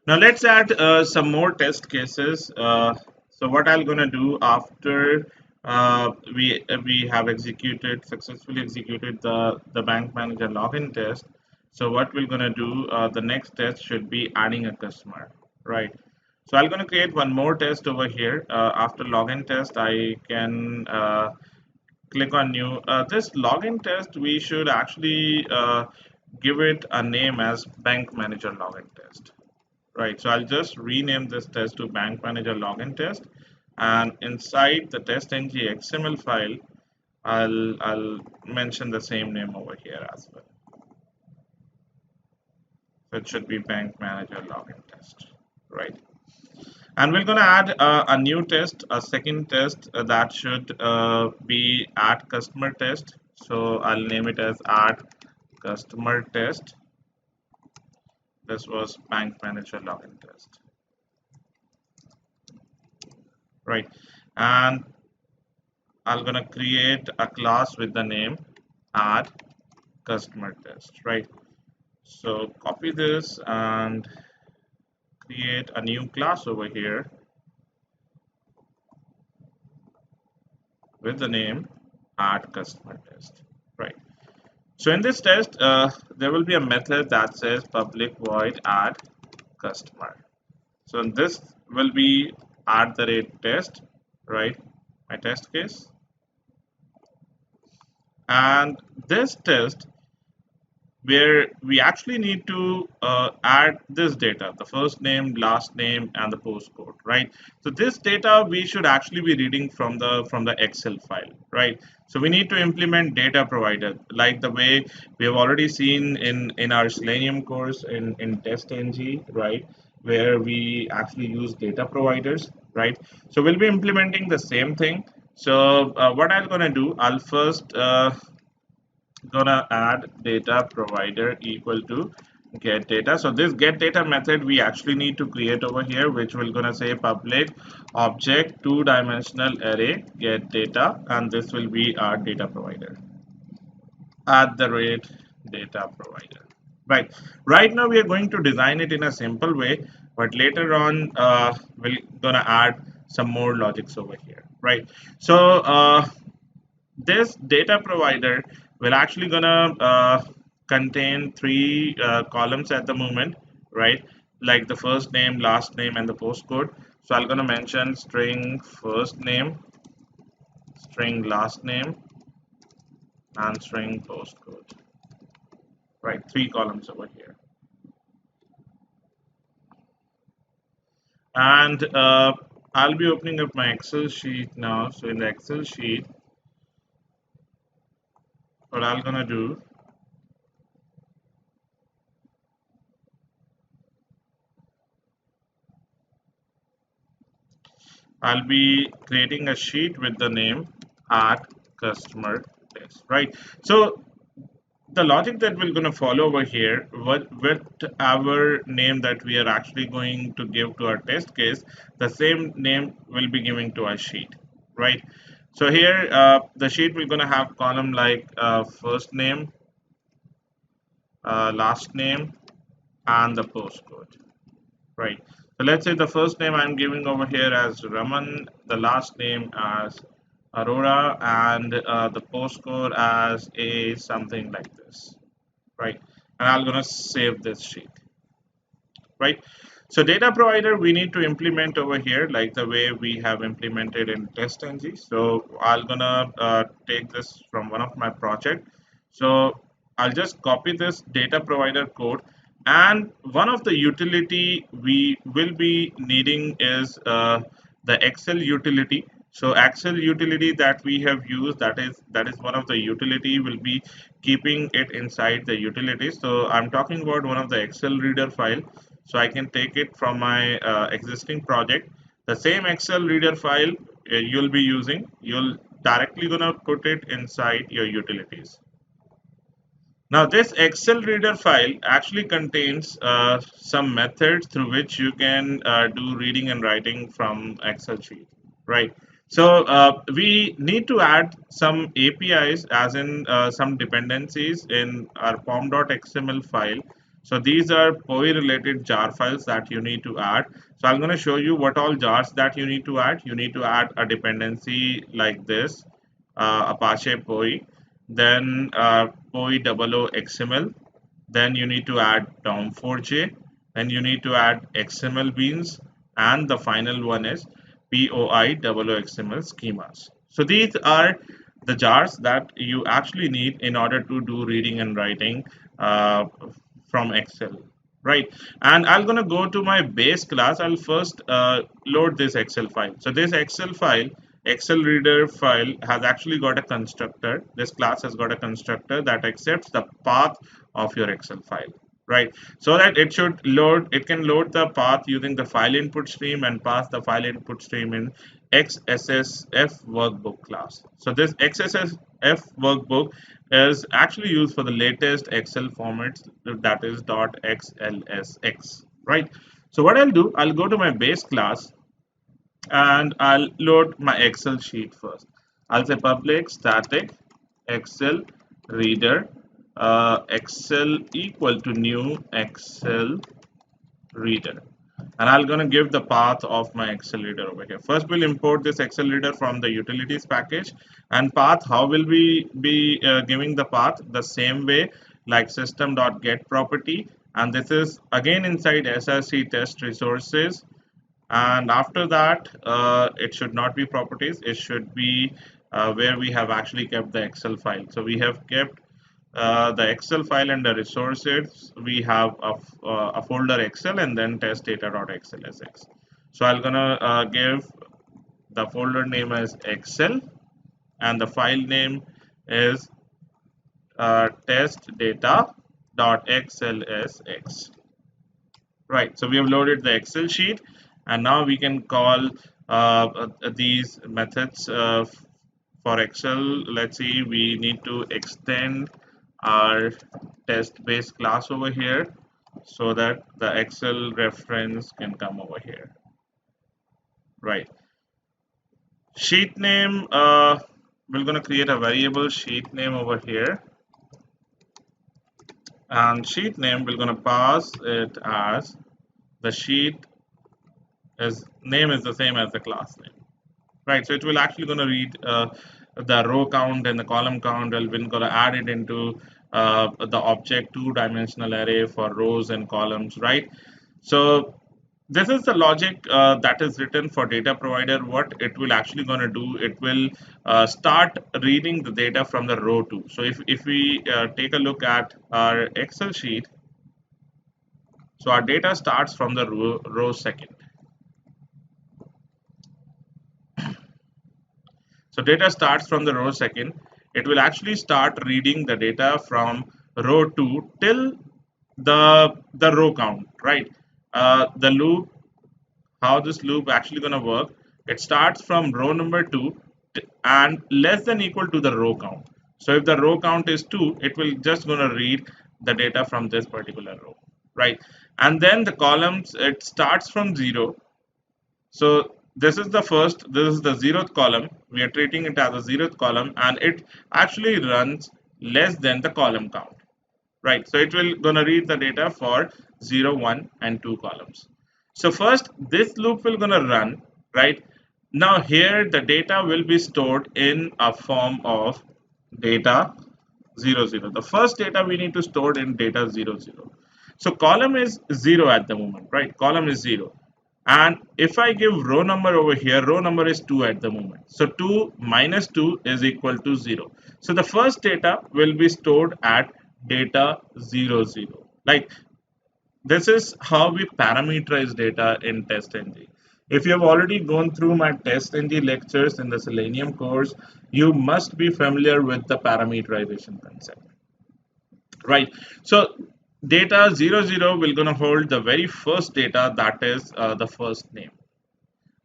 Now let's add some more test cases. So what I'm gonna do after we have executed successfully executed the bank manager login test. So what we're gonna do, the next test should be adding a customer, right? So I'm gonna create one more test over here. After login test, I can click on new. This login test, we should actually give it a name as bank manager login test. Right, so I'll just rename this test to Bank Manager Login Test, and inside the test.ng XML file, I'll mention the same name over here as well. So it should be Bank Manager Login Test, right? And we're gonna add a new test, a second test that should be add customer test. So I'll name it as add customer test. This was Bank Manager Login Test, right? And I'm gonna create a class with the name add customer test, right? So copy this and create a new class over here with the name add customer test, right? So in this test, there will be a method that says public void add customer. So this will be at the rate test, right? My test case. And this test where we actually need to add this data, the first name, last name, and the postcode, right? So this data we should actually be reading from the Excel file, right? So we need to implement data provider like the way we have already seen in our Selenium course in test.ng, right? Where we actually use data providers, right? So we'll be implementing the same thing. So what I'm gonna do, I'll first gonna add data provider equal to get data. So this get data method we actually need to create over here, which will gonna say public object two-dimensional array get data, and this will be our data provider at the rate data provider. Right now we are going to design it in a simple way, but later on we're gonna add some more logics over here, right? So this data provider will actually gonna contain three columns at the moment, right? Like the first name, last name, and the postcode. So I'm gonna mention string first name, string last name, and string postcode, right? Three columns over here. And I'll be opening up my Excel sheet now. So in the Excel sheet, what I'm gonna do, I'll be creating a sheet with the name add customer test, right? So the logic that we're going to follow over here, with our name that we are actually going to give to our test case, the same name will be given to our sheet, right? So here, the sheet we're going to have column like first name, last name, and the postcode, right? So let's say the first name I'm giving over here as Raman, the last name as Aurora, and the postcode as a something like this, right? And I'm gonna save this sheet, right? So data provider we need to implement over here like the way we have implemented in test.ng. So I'm gonna take this from one of my project. So I'll just copy this data provider code, and one of the utility we will be needing is the Excel utility. So Excel utility that we have used, that is one of the utility, will be keeping it inside the utility. So I'm talking about one of the Excel reader file. So I can take it from my existing project. The same Excel reader file you'll be using, you'll directly gonna put it inside your utilities. Now this Excel reader file actually contains some methods through which you can do reading and writing from Excel sheet, right? So we need to add some APIs, as in some dependencies in our pom.xml file. So these are POI related jar files that you need to add. So I'm going to show you what all jars that you need to add. You need to add a dependency like this, Apache POI, then POI 00 XML, then you need to add DOM4j, then you need to add XML beans, and the final one is POI 00 XML schemas. So these are the jars that you actually need in order to do reading and writing uh, from Excel, right? And I'm gonna go to my base class. I'll first load this Excel file. So this Excel file, Excel reader file, has actually got a constructor. This class has got a constructor that accepts the path of your Excel file, right? So that it should load, it can load the path using the file input stream and pass the file input stream in XSSF workbook class. So this XSSF workbook is actually used for the latest Excel formats, that is .xlsx, right? So what I'll do, I'll go to my base class and I'll load my Excel sheet first. I'll say public static Excel reader Excel equal to new Excel reader, and I'm gonna give the path of my Excel reader over here. First we'll import this Excel reader from the utilities package, and path, how will we be giving the path? The same way like system.get property, and this is again inside SRC test resources, and after that it should not be properties, it should be where we have actually kept the Excel file. So we have kept the Excel file and the resources. We have a folder Excel and then test data.xlsx. So I'm gonna give the folder name as Excel and the file name is test data.xlsx. Right, so we have loaded the Excel sheet, and now we can call these methods for Excel. Let's see, we need to extend our test base class over here so that the Excel reference can come over here. Right, sheet name, we're going to create a variable sheet name over here, and sheet name we're going to pass it as the sheet is name is the same as the class name, right? So it will actually going to read the row count and the column count, and we're going to add it into the object two-dimensional array for rows and columns, right? So this is the logic that is written for data provider. What it will actually going to do, it will start reading the data from the row 2. So if we take a look at our Excel sheet, so our data starts from the row second. So data starts from the row second. It will actually start reading the data from row 2 till the row count, right? The loop, how this loop actually going to work, it starts from row number 2 and less than equal to the row count. So if the row count is 2, it will just going to read the data from this particular row, right? And then the columns, it starts from 0. So this is the first, this is the 0th column. We are treating it as a 0th column, and it actually runs less than the column count, right? So it will gonna read the data for 0, 1 and 2 columns. So first this loop will gonna run, right? Now here the data will be stored in a form of data 0, 0. The first data we need to store in data 0, 0. So column is 0 at the moment, right? Column is 0. And if I give row number over here, row number is 2 at the moment. So 2 minus 2 is equal to 0. So the first data will be stored at data 0, 0. Like this is how we parameterize data in TestNG. If you have already gone through my TestNG lectures in the Selenium course, you must be familiar with the parameterization concept, right? So data 0, 0 will gonna hold the very first data, that is the first name,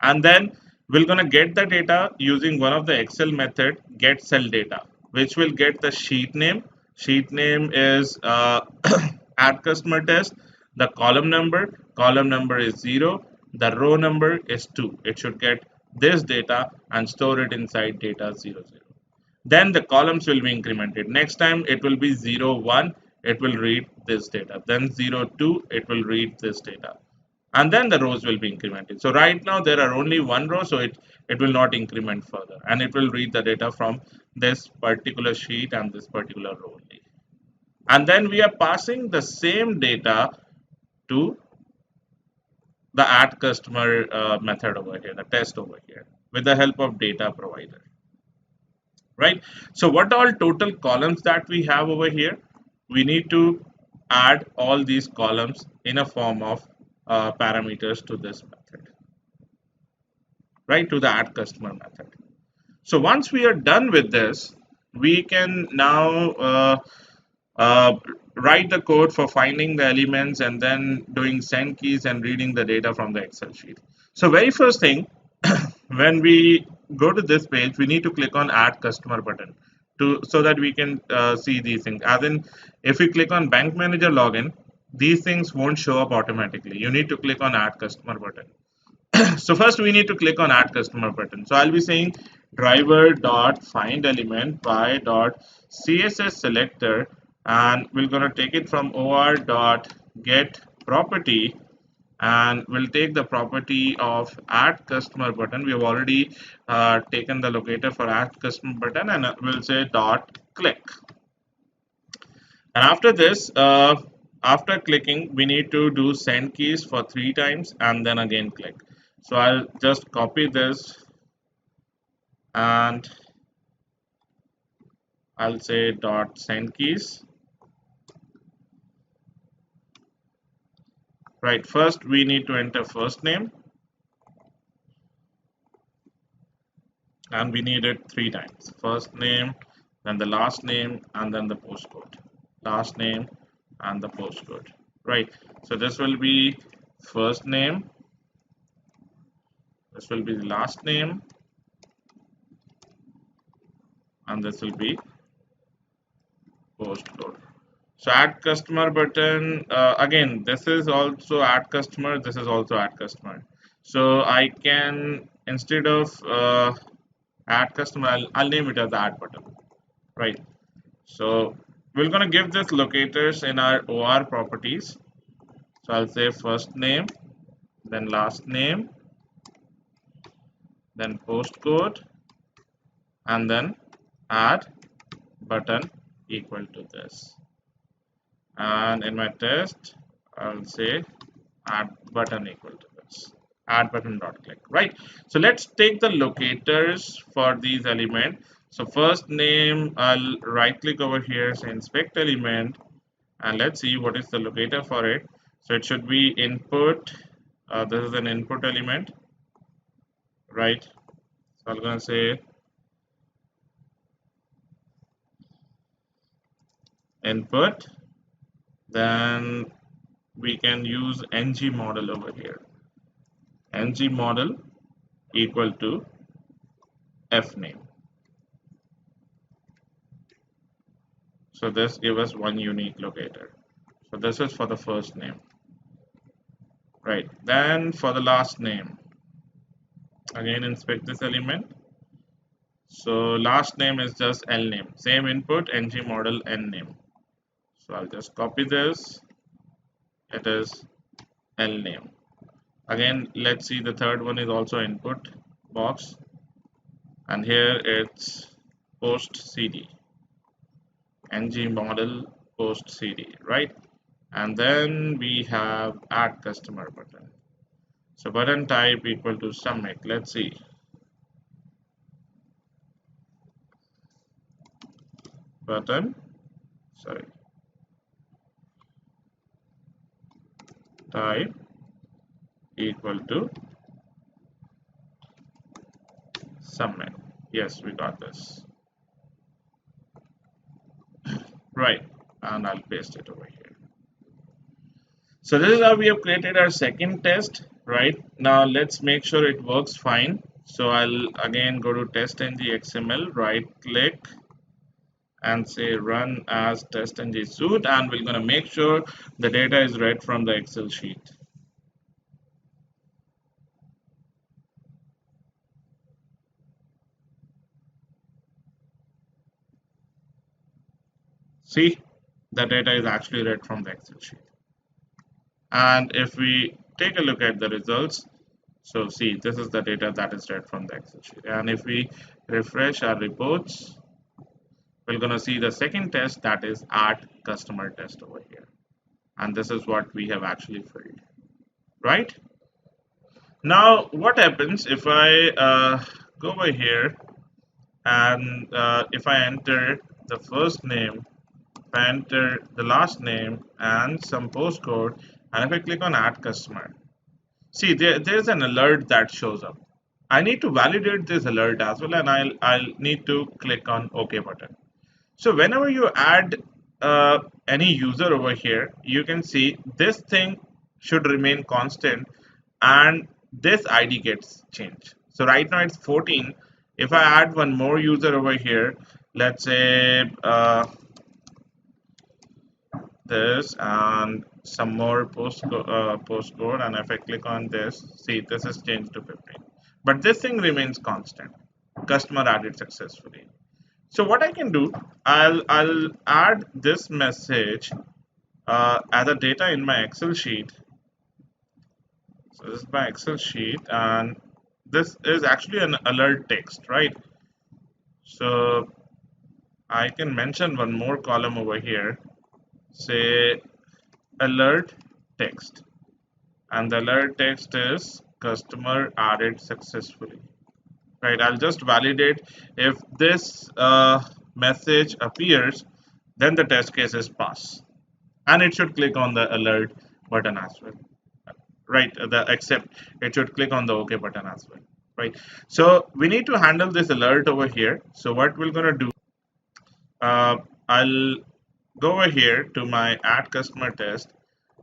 and then we're gonna get the data using one of the Excel method, get cell data, which will get the sheet name. Sheet name is add customer test, the column number is 0, the row number is 2. It should get this data and store it inside data 0, 0. Then the columns will be incremented. Next time it will be 0, 1. It will read this data. Then 02, it will read this data. And then the rows will be incremented. So right now there are only one row, so it will not increment further. And it will read the data from this particular sheet and this particular row only. And then we are passing the same data to the add customer method over here, the test over here, with the help of data provider, right? So what all total columns that we have over here, we need to add all these columns in a form of parameters to this method, right, to the add customer method. So once we are done with this, we can now uh, write the code for finding the elements and then doing send keys and reading the data from the Excel sheet. So very first thing, when we go to this page, we need to click on add customer button to so that we can see these things. As in, if we click on bank manager login, these things won't show up automatically. You need to click on add customer button. So first we need to click on add customer button. So I'll be saying driver dot find element by dot css selector, and we're going to take it from or dot get property, and we'll take the property of add customer button. We have already taken the locator for add customer button, and we'll say dot click. And after this, after clicking, we need to do send keys for 3 times and then again click. So I'll just copy this and I'll say dot send keys. Right, first we need to enter first name, and we need it 3 times. First name, then the last name, and then the postcode. Last name and the postcode. Right, so this will be first name, this will be the last name, and this will be postcode. So add customer button, again, this is also add customer, this is also add customer. So I can, instead of add customer, I'll name it as add button, right? So we're going to give this locators in our OR properties. So I'll say first name, then last name, then postcode, and then add button equal to this. And in my test, I'll say add button equal to this. Add button dot click, right? So let's take the locators for these elements. So first name, I'll right click over here, say inspect element, and let's see what is the locator for it. So it should be input. This is an input element, right? So I'm gonna say input. Then we can use ng model over here. Ng model equal to f name. So this gives us one unique locator. So this is for the first name, right? Then for the last name, again inspect this element. So last name is just L name, same input, ng model n name. So I'll just copy this. It is L name. Again, let's see, the third one is also input box, and here it's post CD, ng model post CD, right? And then we have add customer button. So button type equal to submit. Let's see. Button, sorry, type equal to submit. Yes, we got this. Right, and I'll paste it over here. So this is how we have created our second test, right? Now let's make sure it works fine. So I'll again go to test.ng XML, right click and say run as test.ng suite, and we're going to make sure the data is read from the Excel sheet. See, the data is actually read from the Excel sheet. And if we take a look at the results, so see, this is the data that is read from the Excel sheet. And if we refresh our reports, we're going to see the second test, that is add customer test over here. And this is what we have actually filled, right? Now, what happens if I go over here and if I enter the first name, if I enter the last name and some postcode, and if I click on add customer, see there's an alert that shows up. I need to validate this alert as well, and I'll need to click on OK button. So whenever you add any user over here, you can see this thing should remain constant and this ID gets changed. So right now it's 14. If I add one more user over here, let's say this and some more postcode, and if I click on this, see this is changed to 15. But this thing remains constant. Customer added successfully. So what I can do, I'll add this message as a data in my Excel sheet. So this is my Excel sheet, and this is actually an alert text, right? So I can mention one more column over here, say alert text, and the alert text is customer added successfully, right? I'll just validate if this message appears, then the test case is pass, and it should click on the alert button as well, right? The accept, it should click on the OK button as well, right? So we need to handle this alert over here. So what we're going to do, I'll go over here to my add customer test,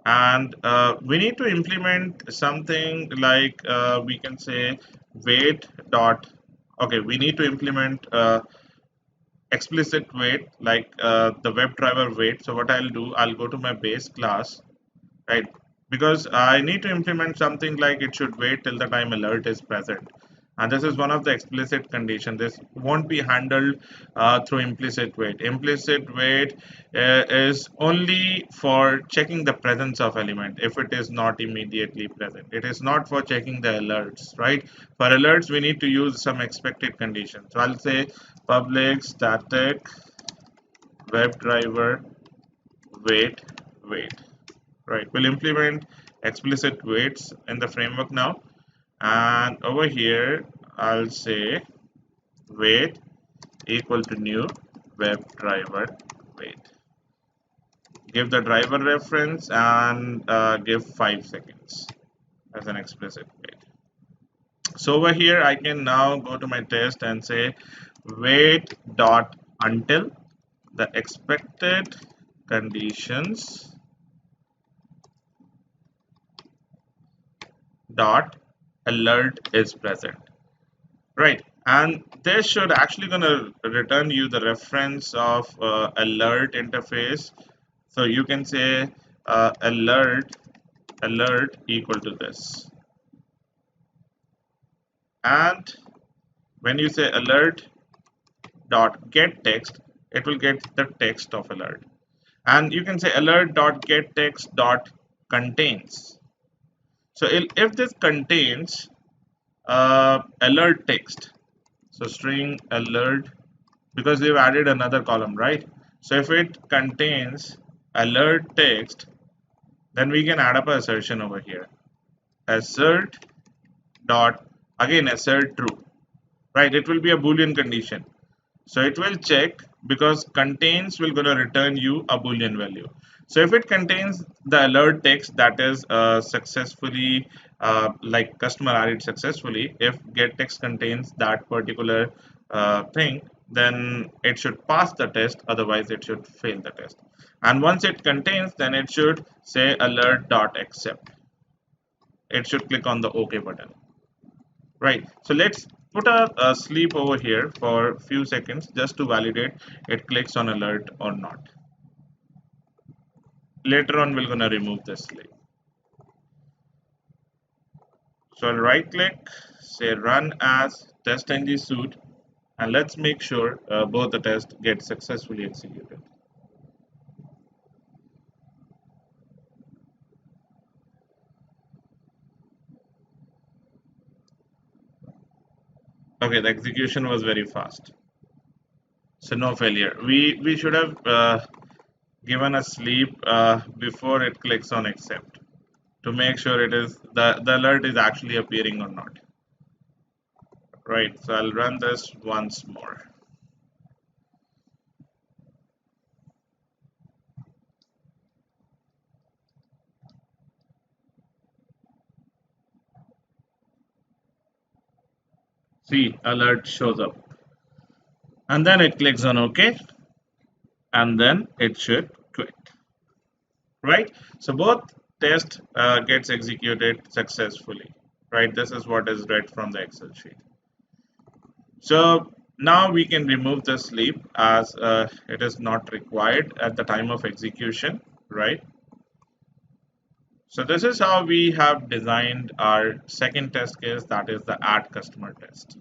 and we need to implement something like we can say wait dot, okay, we need to implement explicit wait, like the WebDriver wait. So what I'll do, I'll go to my base class, right? Because I need to implement something like it should wait till the time alert is present. And this is one of the explicit condition. This won't be handled through implicit wait. Implicit wait is only for checking the presence of element if it is not immediately present. It is not for checking the alerts, right? For alerts, we need to use some expected condition. So I'll say public static WebDriver wait. Right, we'll implement explicit waits in the framework now, and over here I'll say wait equal to new WebDriver wait. Give the driver reference and give 5 seconds as an explicit wait. So over here I can now go to my test and say wait dot until the expected conditions dot alert is present, right? And this should actually gonna return you the reference of alert interface. So you can say alert equal to this, and when you say alert dot get text, it will get the text of alert. And you can say alert dot get text dot contains. So if this contains alert text, so string alert, because we've added another column, right? So if it contains alert text, then we can add up an assertion over here. Assert dot, again assert true, right? It will be a Boolean condition. So it will check, because contains will gonna return you a Boolean value. So if it contains the alert text that is successfully like customer added successfully, if get text contains that particular thing, then it should pass the test, otherwise it should fail the test. And once it contains, then it should say alert dot accept. It should click on the OK button, right? So let's put a sleep over here for a few seconds just to validate it clicks on alert or not. Later on we're gonna remove this sleep. So I'll right click, say run as test ng suite, and let's make sure both the tests get successfully executed. Okay, the execution was very fast. So no failure. We should have given a sleep before it clicks on accept to make sure it is the alert is actually appearing or not. Right. So I'll run this once more. See, alert shows up. And then it clicks on OK, and then it should quit. Right? So both test gets executed successfully. Right? This is what is read from the Excel sheet. So now we can remove the sleep as it is not required at the time of execution. Right? So this is how we have designed our second test case, that is the add customer test.